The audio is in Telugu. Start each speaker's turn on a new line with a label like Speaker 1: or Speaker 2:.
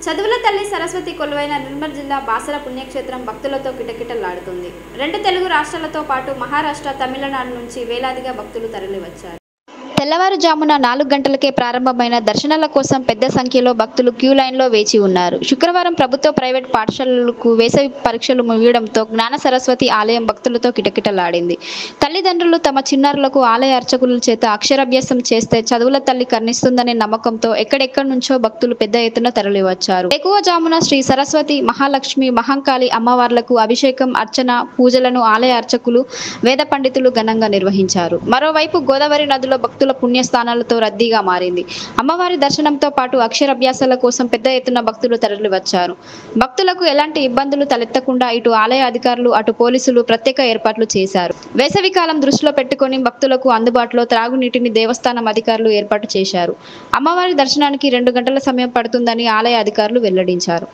Speaker 1: చదువుల తల్లి సరస్వతి కొలువైన నిర్మల్ జిల్లా బాసర పుణ్యక్షేత్రం భక్తులతో కిటకిటలాడుతుంది. రెండు తెలుగు రాష్ట్రాలతో పాటు మహారాష్ట్ర, తమిళనాడు నుంచి వేలాదిగా భక్తులు తరలివచ్చారు. తెల్లవారుజామున 4 గంటలకే ప్రారంభమైన దర్శనాల కోసం పెద్ద సంఖ్యలో భక్తులు క్యూ లైన్లో వేచి ఉన్నారు. శుక్రవారం ప్రభుత్వ, ప్రైవేట్ పాఠశాలలకు వేసవి పరీక్షలు ముగియడంతో జ్ఞాన సరస్వతి ఆలయం భక్తులతో కిటకిటలాడింది. తల్లిదండ్రులు తమ చిన్నారులకు ఆలయ అర్చకుల చేత అక్షరాభ్యాసం చేస్తే చదువుల తల్లి కరుణిస్తుందనే నమ్మకంతో ఎక్కడెక్కడి నుంచో భక్తులు పెద్ద ఎత్తున తరలివచ్చారు. ఎక్కువజామున శ్రీ సరస్వతి, మహాలక్ష్మి, మహంకాళి అమ్మవార్లకు అభిషేకం, అర్చన, పూజలను ఆలయ అర్చకులు, వేద పండితులు ఘనంగా నిర్వహించారు. మరోవైపు గోదావరి నదిలో భక్తుల పుణ్యస్థానాలతో రద్దీగా మారింది. అమ్మవారి దర్శనంతో పాటు అక్షరాభ్యాసాల కోసం పెద్ద ఎత్తున భక్తులు తరలివచ్చారు. భక్తులకు ఎలాంటి ఇబ్బందులు తలెత్తకుండా ఇటు ఆలయ అధికారులు, అటు పోలీసులు ప్రత్యేక ఏర్పాట్లు చేశారు. వేసవికాలం దృష్టిలో పెట్టుకుని భక్తులకు అందుబాటులో త్రాగునీటిని దేవస్థానం అధికారులు ఏర్పాటు చేశారు. అమ్మవారి దర్శనానికి 2 గంటల సమయం పడుతుందని ఆలయ అధికారులు వెల్లడించారు.